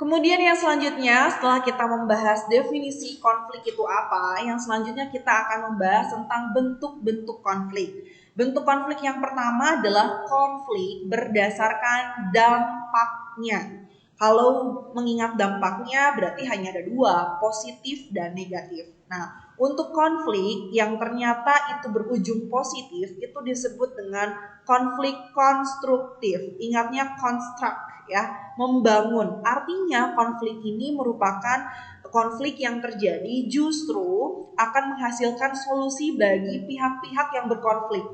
Kemudian yang selanjutnya, setelah kita membahas definisi konflik itu apa, yang selanjutnya kita akan membahas tentang bentuk-bentuk konflik. Bentuk konflik yang pertama adalah konflik berdasarkan dampaknya. Kalau mengingat dampaknya berarti hanya ada dua, positif dan negatif. Nah, untuk konflik yang ternyata itu berujung positif itu disebut dengan konflik konstruktif. Ingatnya construct ya, membangun. Artinya konflik ini merupakan konflik yang terjadi justru akan menghasilkan solusi bagi pihak-pihak yang berkonflik.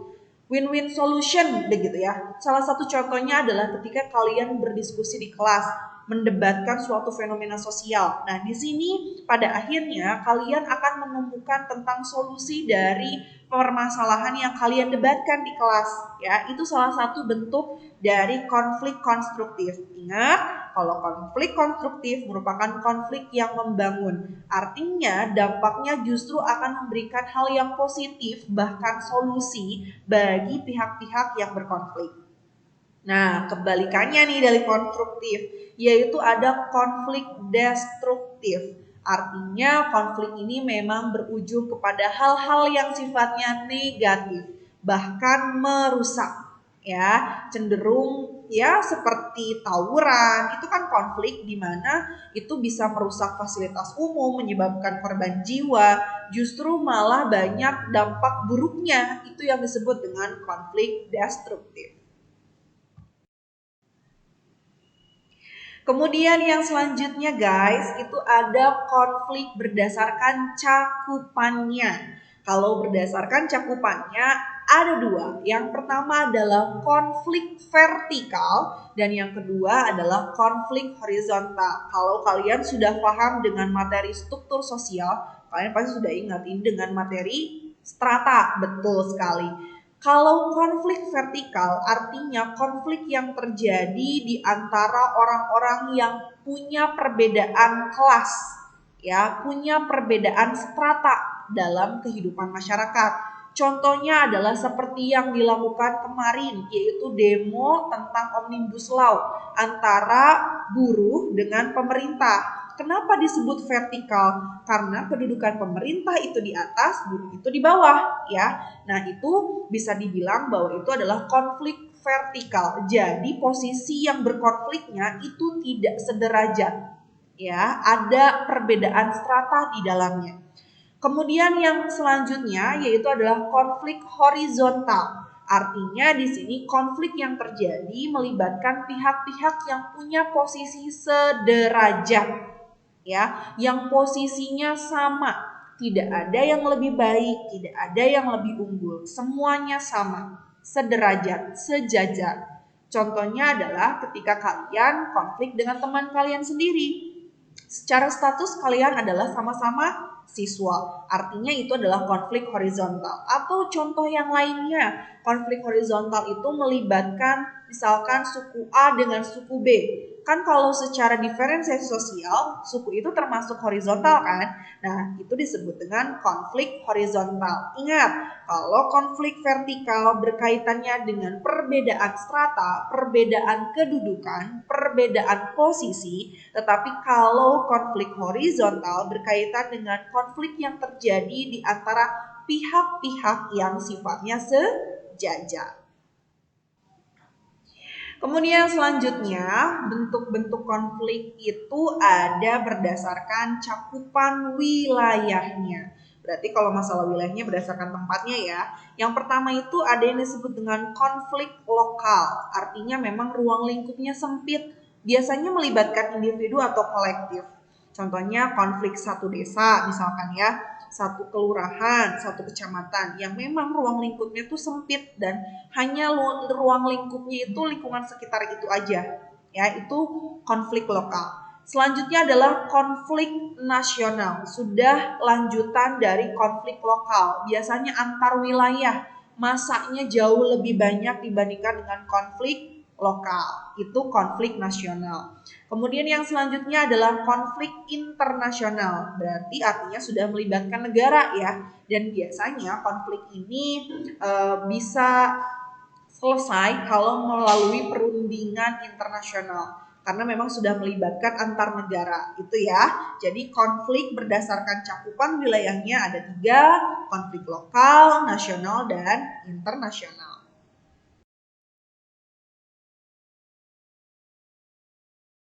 Win-win solution begitu ya. Salah satu contohnya adalah ketika kalian berdiskusi di kelas, mendebatkan suatu fenomena sosial. Nah, di sini pada akhirnya kalian akan menemukan tentang solusi dari permasalahan yang kalian debatkan di kelas ya. Itu salah satu bentuk dari konflik konstruktif. Ingat, kalau konflik konstruktif merupakan konflik yang membangun. Artinya dampaknya justru akan memberikan hal yang positif bahkan solusi bagi pihak-pihak yang berkonflik. Nah, kebalikannya nih dari konstruktif, yaitu ada konflik destruktif. Artinya konflik ini memang berujung kepada hal-hal yang sifatnya negatif, bahkan merusak. Ya, cenderung ya seperti tawuran, itu kan konflik di mana itu bisa merusak fasilitas umum, menyebabkan korban jiwa, justru malah banyak dampak buruknya, itu yang disebut dengan konflik destruktif. Kemudian yang selanjutnya guys, itu ada konflik berdasarkan cakupannya. Kalau berdasarkan cakupannya ada dua. Yang pertama adalah konflik vertikal dan yang kedua adalah konflik horizontal. Kalau kalian sudah paham dengan materi struktur sosial, kalian pasti sudah ingat ini dengan materi strata. Betul sekali. Kalau konflik vertikal artinya konflik yang terjadi di antara orang-orang yang punya perbedaan kelas, ya, punya perbedaan strata dalam kehidupan masyarakat. Contohnya adalah seperti yang dilakukan kemarin, yaitu demo tentang Omnibus Law antara buruh dengan pemerintah. Kenapa disebut vertikal? Karena kedudukan pemerintah itu di atas, buruh itu di bawah, ya. Nah, itu bisa dibilang bahwa itu adalah konflik vertikal. Jadi posisi yang berkonfliknya itu tidak sederajat. Ya, ada perbedaan strata di dalamnya. Kemudian yang selanjutnya yaitu adalah konflik horizontal. Artinya di sini konflik yang terjadi melibatkan pihak-pihak yang punya posisi sederajat, ya, yang posisinya sama. Tidak ada yang lebih baik, tidak ada yang lebih unggul. Semuanya sama, sederajat, sejajar. Contohnya adalah ketika kalian konflik dengan teman kalian sendiri. Secara status kalian adalah sama-sama siswa. Artinya itu adalah konflik horizontal. Atau contoh yang lainnya, konflik horizontal itu melibatkan misalkan suku A dengan suku B. Kan kalau secara diferensiasi sosial, suku itu termasuk horizontal kan? Nah, itu disebut dengan konflik horizontal. Ingat, kalau konflik vertikal berkaitannya dengan perbedaan strata, perbedaan kedudukan, perbedaan posisi, tetapi kalau konflik horizontal berkaitan dengan konflik yang terjadi di antara pihak-pihak yang sifatnya sejajar. Kemudian selanjutnya bentuk-bentuk konflik itu ada berdasarkan cakupan wilayahnya. Berarti kalau masalah wilayahnya berdasarkan tempatnya ya. Yang pertama itu ada yang disebut dengan konflik lokal. Artinya memang ruang lingkupnya sempit. Biasanya melibatkan individu atau kolektif. Contohnya konflik satu desa misalkan ya, satu kelurahan, satu kecamatan yang memang ruang lingkupnya itu sempit dan hanya ruang lingkupnya itu lingkungan sekitar itu aja. Ya, itu konflik lokal. Selanjutnya adalah konflik nasional. Sudah lanjutan dari konflik lokal. Biasanya antar wilayah. Masanya jauh lebih banyak dibandingkan dengan konflik lokal. Itu konflik nasional. Kemudian yang selanjutnya adalah konflik internasional. Berarti artinya sudah melibatkan negara ya. Dan biasanya konflik ini bisa selesai kalau melalui perundingan internasional. karena memang sudah melibatkan antar negara itu ya. Jadi konflik berdasarkan cakupan wilayahnya ada 3, konflik lokal, nasional, dan internasional.